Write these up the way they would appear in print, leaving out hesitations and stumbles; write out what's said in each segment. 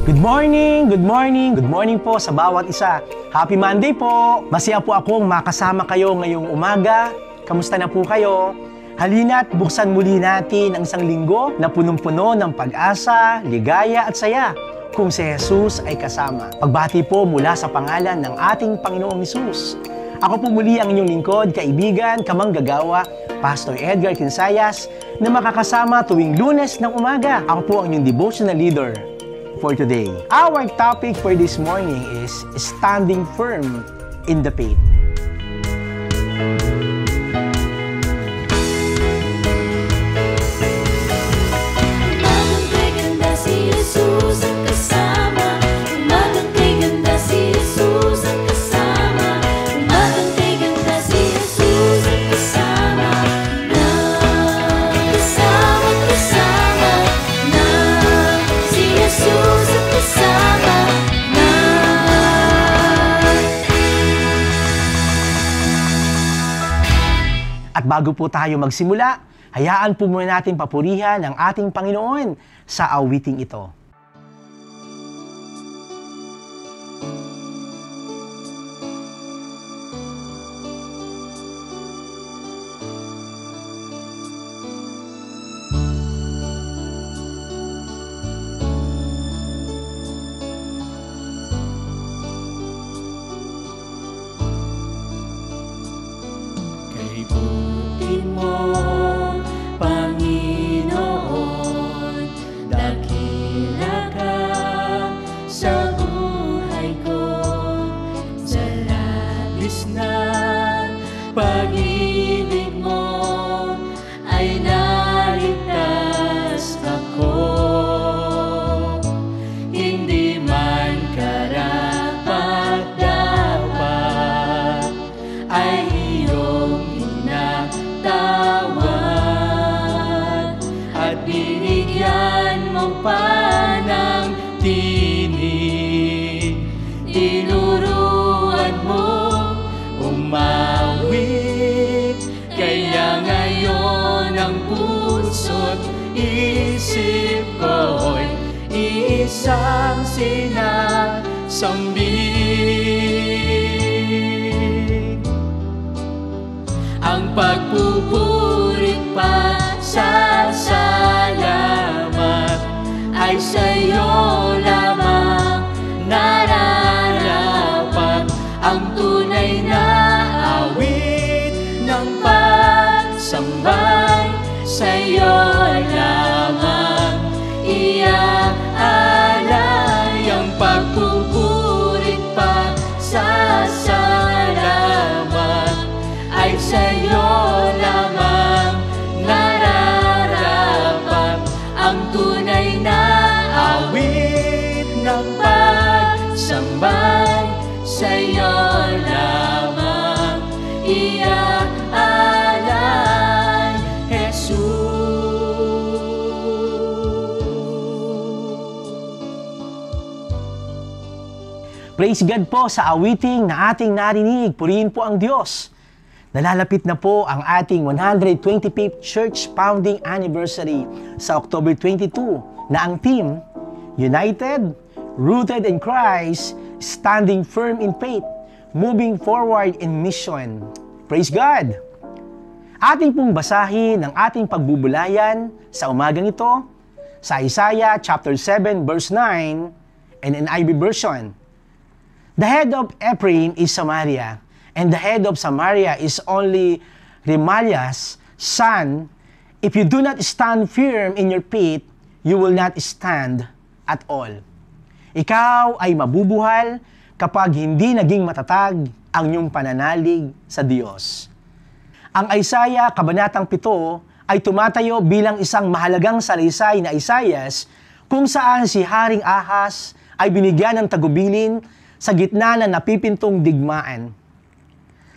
Good morning, good morning, good morning po sa bawat isa. Happy Monday po! Masaya po akong makasama kayo ngayong umaga. Kamusta na po kayo? Halina't buksan muli natin ang isang linggo na punong-puno ng pag-asa, ligaya at saya kung si Jesus ay kasama. Pagbati po mula sa pangalan ng ating Panginoong Jesus. Ako po muli ang inyong lingkod, kaibigan, kamanggagawa, Pastor Edgar Quinsayas, na makakasama tuwing Lunes ng umaga. Ako po ang inyong devotional leader for today. Our topic for this morning is standing firm in the faith. At bago po tayo magsimula, hayaan po muna natin papurihan ang ating Panginoon sa awiting ito. Pag-ibig mo ay naligtas ako. Hindi man karapat-dapat ay iyong inatawad at binigyan mo pa ng tinig. Tinuruan mo umawit, kaya ngayon ang puso't isip ko'y isang sinasambit. Ang pagpupurit pa sa salamat ay sa'yo lamang nararapat. Ang tunay na awit ng pagsambay sa'yo lamang iaalay. Ang pagpupurit pa sa salamat ay sa'yo lamang nararapat. Ang tunay na awit ng pagsambay sa'yo lamang iaalay, Jesus. Praise God po sa awiting na ating narinig. Purihin po ang Diyos. Nalalapit na po ang ating 125th Church Founding Anniversary sa October 22 na ang theme, United, Rooted in Christ, Standing Firm in Faith, Moving Forward in Mission. Praise God! Ating pong basahin ang ating pagbubulayan sa umagang ito sa Isaiah chapter 7 verse 9 and NIV version. The head of Ephraim is Samaria, and the head of Samaria is only Remaliah's son. If you do not stand firm in your faith, you will not stand at all. Ikaw ay mabubuhal kapag hindi naging matatag ang iyong pananalig sa Diyos. Ang Isaiah Kabanatang 7 ay tumatayo bilang isang mahalagang salaysay na Isaias kung saan si Haring Ahaz ay binigyan ng tagubilin sa gitna ng napipintong digmaan.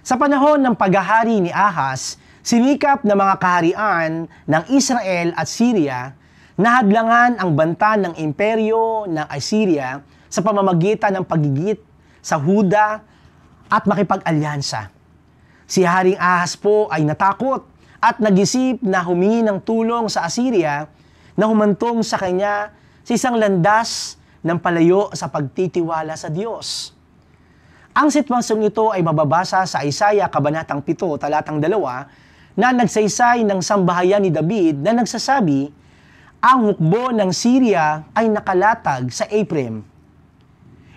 Sa panahon ng paghahari ni Ahaz, sinikap ng mga kaharian ng Israel at Syria na hadlangan ang banta ng imperyo ng Assyria sa pamamagitan ng paggigit sa Huda at makipag-alyansa. Si Haring Ahaz po ay natakot at nag-isip na humingi ng tulong sa Assyria na humantong sa kanya sa isang landas ng palayo sa pagtitiwala sa Diyos. Ang sitwasyong ito ay mababasa sa Isaiah Kabanatang 7, talatang 2, na nagsaysay ng sambahayan ni David na nagsasabi, ang hukbo ng Syria ay nakalatag sa Ephraim.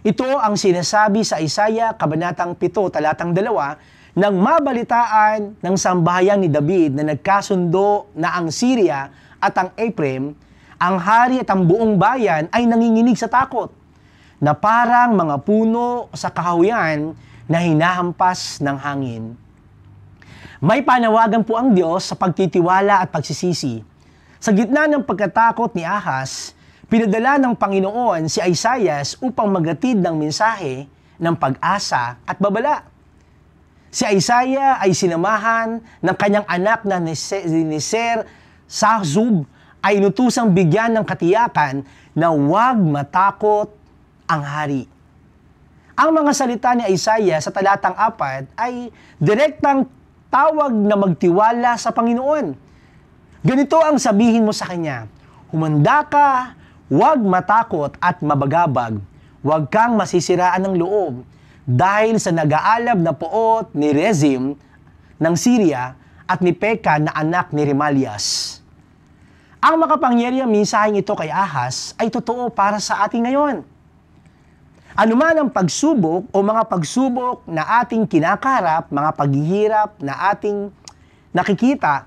Ito ang sinasabi sa Isaiah Kabanatang 7, talatang 2, nang mabalitaan ng sambahayan ni David na nagkasundo na ang Syria at ang Ephraim, ang hari at ang buong bayan ay nanginginig sa takot, na parang mga puno sa kahawian na hinahampas ng hangin. May panawagan po ang Diyos sa pagtitiwala at pagsisisi. Sa gitna ng pagkatakot ni Ahaz, pinadala ng Panginoon si Isaias upang maghatid ng mensahe ng pag-asa at babala. Si Isaiah ay sinamahan ng kanyang anak na Neser Sahzub ay inutusang bigyan ng katiyakan na huwag matakot ang hari. Ang mga salita ni Isaiah sa talatang 4 ay direktang tawag na magtiwala sa Panginoon. Ganito ang sabihin mo sa kanya, humanda ka, huwag matakot at mabagabag, huwag kang masisiraan ng loob, dahil sa nag-aalab na poot ni Rezim ng Syria at ni Peka na anak ni Remalias. Ang makapangyarihang mensaheng ito kay Ahaz ay totoo para sa atin ngayon. Anuman ang pagsubok o mga pagsubok na ating kinakarap, mga paghihirap na ating nakikita,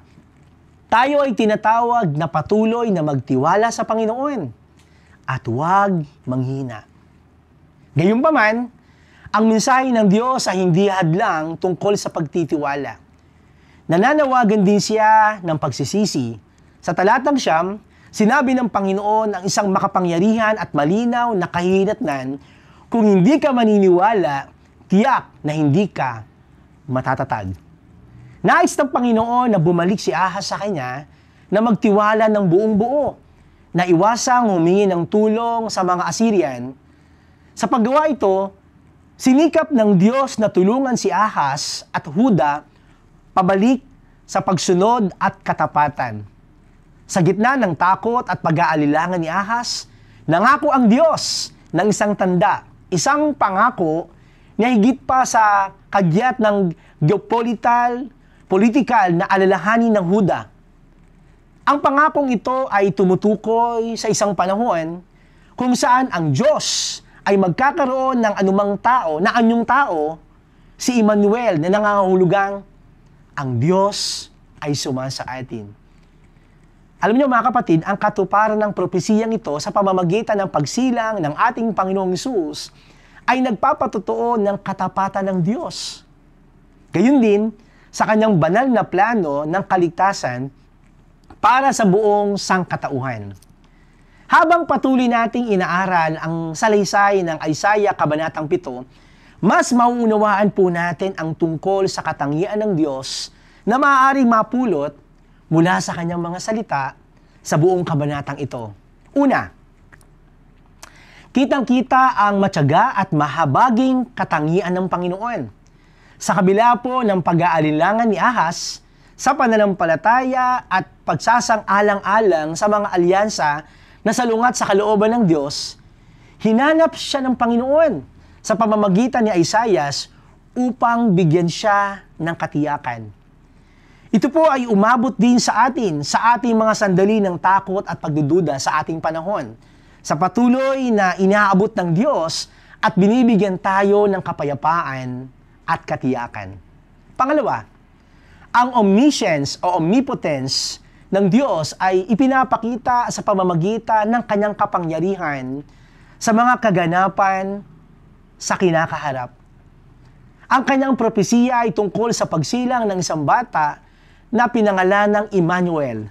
tayo ay tinatawag na patuloy na magtiwala sa Panginoon at huwag manghina. Gayunpaman, ang mensahe ng Diyos ay hindi hadlang tungkol sa pagtitiwala. Nananawagan din siya ng pagsisisi. Sa talatang 9, sinabi ng Panginoon ang isang makapangyarihan at malinaw na kahihinatnan, kung hindi ka maniniwala, tiyak na hindi ka matatatag. Nais ng Panginoon na bumalik si Ahaz sa kanya na magtiwala ng buong buo, na iwasang humingi ng tulong sa mga Assyrian. Sa paggawa ito, sinikap ng Diyos na tulungan si Ahaz at Huda pabalik sa pagsunod at katapatan. Sa gitna ng takot at pag-aalilangan ni Ahaz, nangako ang Diyos ng isang tanda, isang pangako na higit pa sa kagyat ng geopolitical na alalahanin ng Huda. Ang pangakong ito ay tumutukoy sa isang panahon kung saan ang Diyos ay magkakaroon ng anumang tao, na anyong tao, si Emmanuel na nangangahulugang ang Diyos ay sumasa atin. Alam niyo mga kapatid, ang katuparan ng propesiyang ito sa pamamagitan ng pagsilang ng ating Panginoong Hesus ay nagpapatotoo ng katapatan ng Diyos. Gayun din, sa kanyang banal na plano ng kaligtasan para sa buong sangkatauhan. Habang patuloy nating inaaral ang salaysay ng Isaiah Kabanatang 7, mas mauunawaan po natin ang tungkol sa katangian ng Diyos na maaaring mapulot mula sa kanyang mga salita sa buong kabanatang ito. Una, kitang-kita ang matyaga at mahabaging katangian ng Panginoon. Sa kabila po ng pag-aalilangan ni Ahaz, sa pananampalataya at pagsasang-alang-alang sa mga alyansa na salungat sa kalooban ng Diyos, hinanap siya ng Panginoon sa pamamagitan ni Isaias upang bigyan siya ng katiyakan. Ito po ay umabot din sa atin, sa ating mga sandali ng takot at pagdududa sa ating panahon, sa patuloy na inaabot ng Diyos at binibigyan tayo ng kapayapaan at katiyakan. Pangalawa, ang omniscience o omnipotence ng Diyos ay ipinapakita sa pamamagitan ng kanyang kapangyarihan sa mga kaganapan sa kinakaharap. Ang kanyang propesiya ay tungkol sa pagsilang ng isang bata na pinangalan ng Emmanuel,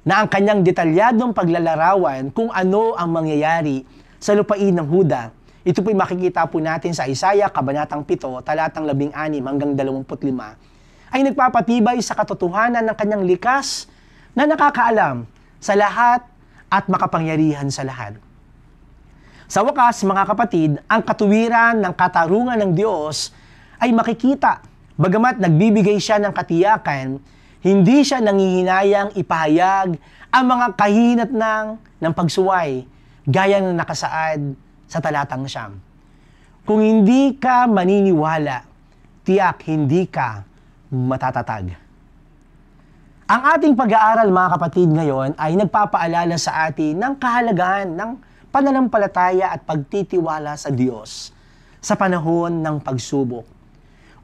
na ang kanyang detalyadong paglalarawan kung ano ang mangyayari sa lupain ng Huda. Ito po'y makikita po natin sa Isaiah Kabanatang 7, talatang 16 hanggang 25, ay nagpapatibay sa katotohanan ng kanyang likas na nakakaalam sa lahat at makapangyarihan sa lahat. Sa wakas, mga kapatid, ang katuwiran ng katarungan ng Diyos ay makikita. Bagamat nagbibigay siya ng katiyakan, hindi siya nangihinayang ipahayag ang mga kahinatnan ng pagsuway, gaya ng nakasaad sa talatang 9. Kung hindi ka maniniwala, tiyak hindi ka matatatag. Ang ating pag-aaral, mga kapatid, ngayon ay nagpapaalala sa atin ng kahalagahan ng pananampalataya at pagtitiwala sa Diyos sa panahon ng pagsubok.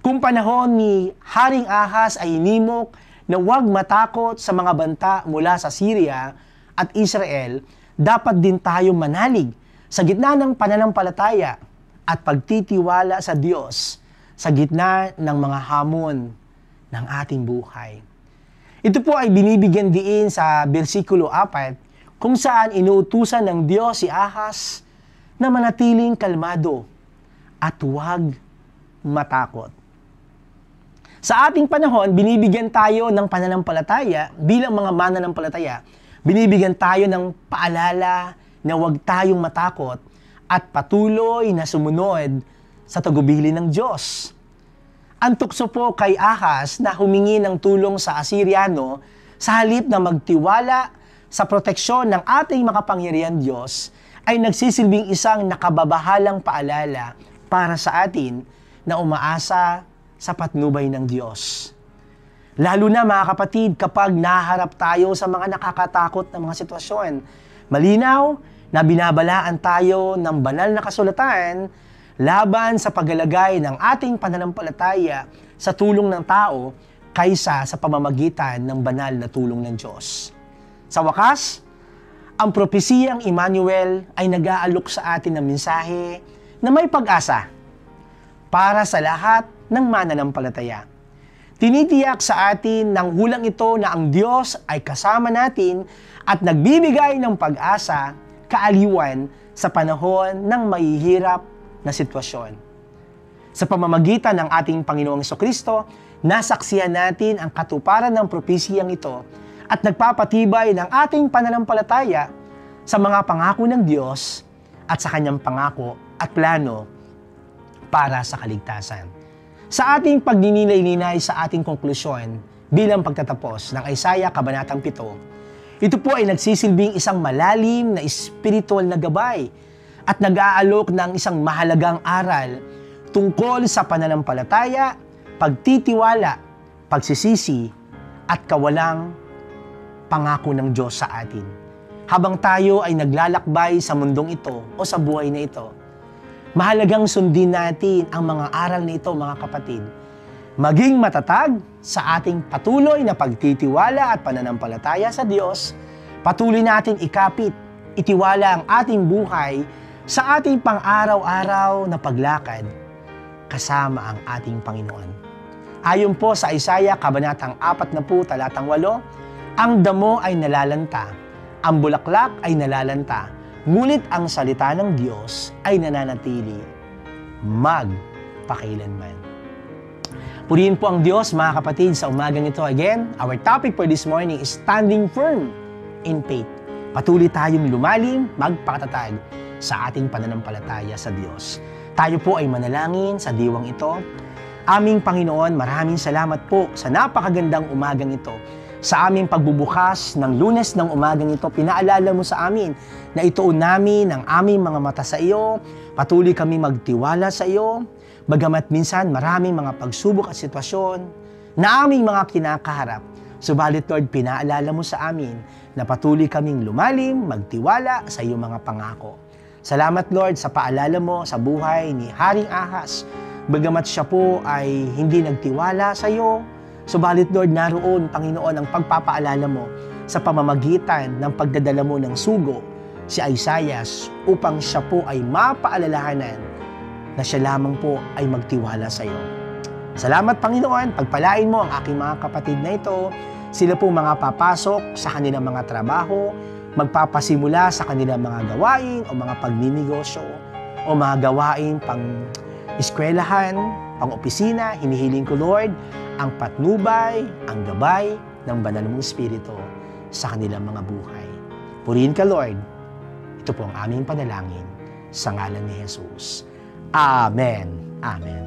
Kung panahon ni Haring Ahas ay hinimok na huwag matakot sa mga banta mula sa Syria at Israel, dapat din tayo manalig sa gitna ng pananampalataya at pagtitiwala sa Diyos sa gitna ng mga hamon ng ating buhay. Ito po ay binibigyan diin sa versikulo 4 kung saan inuutusan ng Diyos si Ahas na manatiling kalmado at huwag matakot. Sa ating panahon, binibigyan tayo ng pananampalataya bilang mga mananampalataya. Binibigyan tayo ng paalala na huwag tayong matakot at patuloy na sumunod sa tagubilin ng Diyos. Ang tukso po kay Ahas na humingi ng tulong sa Asiryano sa halip na magtiwala sa proteksyon ng ating makapangyarihan Diyos ay nagsisilbing isang nakababahalang paalala para sa atin na umaasa sa patnubay ng Diyos. Lalo na mga kapatid kapag naharap tayo sa mga nakakatakot na mga sitwasyon. Malinaw na binabalaan tayo ng banal na kasulatan laban sa paglalagay ng ating pananampalataya sa tulong ng tao kaysa sa pamamagitan ng banal na tulong ng Diyos. Sa wakas, ang propesiyang Emmanuel ay nag-aalok sa atin ng mensahe na may pag-asa para sa lahat ng mananampalataya. Tinitiyak sa atin ng hulang ito na ang Diyos ay kasama natin at nagbibigay ng pag-asa, kaaliwan sa panahon ng mahihirap na sitwasyon. Sa pamamagitan ng ating Panginoong Jesucristo, nasaksihan natin ang katuparan ng propesiyang ito at nagpapatibay ng ating pananampalataya sa mga pangako ng Diyos at sa kanyang pangako at plano para sa kaligtasan. Sa ating pagninilay-linay sa ating konklusyon bilang pagtatapos ng Isaiah Kabanatang 7, ito po ay nagsisilbing isang malalim na spiritual na gabay at nag-aalok ng isang mahalagang aral tungkol sa pananampalataya, pagtitiwala, pagsisisi, at kawalang pangako ng Diyos sa atin. Habang tayo ay naglalakbay sa mundong ito o sa buhay na ito, mahalagang sundin natin ang mga aral na ito, mga kapatid. Maging matatag sa ating patuloy na pagtitiwala at pananampalataya sa Diyos, patuloy natin ikapit, itiwala ang ating buhay sa ating pang-araw-araw na paglakad kasama ang ating Panginoon. Ayon po sa Isaiah Kabanatang 40, talatang 8, ang damo ay nalalanta, ang bulaklak ay nalalanta, ngunit ang salita ng Diyos ay nananatili magpakailanman. Purihin po ang Diyos, mga kapatid, sa umagang ito. Again, our topic for this morning is standing firm in faith. Patuloy tayong lumalim, magpakatatag sa ating pananampalataya sa Diyos. Tayo po ay manalangin sa diwang ito. Aming Panginoon, maraming salamat po sa napakagandang umagang ito. Sa aming pagbubukas ng Lunes ng umagang ito, pinaalala mo sa amin na ituon namin ang aming mga mata sa iyo, patuloy kami magtiwala sa iyo, bagamat minsan maraming mga pagsubok at sitwasyon na aming mga kinakaharap. Subalit Lord, pinaalala mo sa amin na patuloy kaming lumalim, magtiwala sa iyong mga pangako. Salamat Lord sa paalala mo sa buhay ni Haring Ahas. Bagamat siya po ay hindi nagtiwala sa iyo, subalit Lord, naroon Panginoon ang pagpapaalala mo sa pamamagitan ng pagdadala mo ng sugo si Isaiah upang siya po ay mapaalalahanan na siya lamang po ay magtiwala sa iyo. Salamat Panginoon, pagpalain mo ang aking mga kapatid na ito. Sila po mga papasok sa kanilang mga trabaho, magpapasimula sa kanilang mga gawain o mga pagninegosyo o mga gawain pang eskwelahan, pang opisina. Hinihiling ko Lord ang patnubay, ang gabay ng banal mong Espiritu sa kanilang mga buhay. Purihin ka Lord. Ito po ang aming panalangin sa ngalan ni Jesus. Amen. Amen.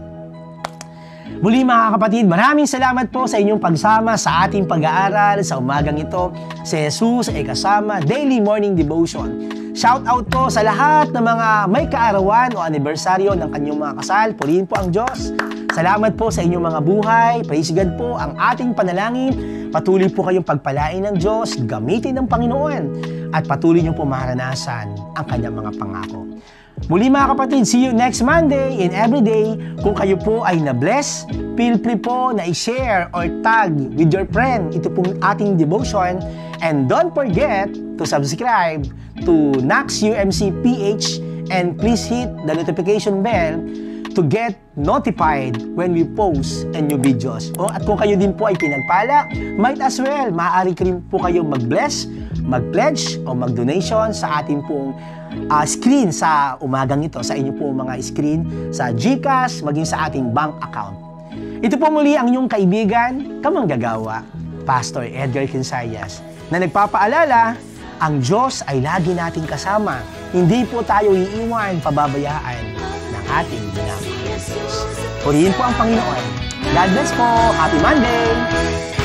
Muli mga kapatid, maraming salamat po sa inyong pagsama sa ating pag-aaral sa umagang ito. Si Jesus ay kasama, Daily Morning Devotion. Shout out po sa lahat ng mga may kaarawan o anibersaryo ng kanyang mga kasal. Purihin po ang Diyos. Salamat po sa inyong mga buhay. Praise God po ang ating panalangin. Patuloy po kayong pagpalain ng Diyos, gamitin ng Panginoon, at patuloy niyong po maranasan ang kanyang mga pangako. Muli mga kapatid, see you next Monday and every day. Kung kayo po ay na-bless, feel free po na i-share or tag with your friend ito pong ating devotion. And don't forget to subscribe to Nax UMC PH and please hit the notification bell to get notified when we post a new videos. At kung kayo din po ay pinagpala, might as well, maaari rin po kayo mag-bless, mag-pledge o mag-donation sa ating pong screen sa umagang ito, sa inyo po mga screen, sa GCash, maging sa ating bank account. Ito po muli ang inyong kaibigan, kamanggagawa, Pastor Edgar Quincayas, na nagpapaalala, ang Diyos ay lagi nating kasama. Hindi po tayo iiwan, pababayaan ng ating ginamit. Purihin po ang Panginoon. God bless po. Happy Monday!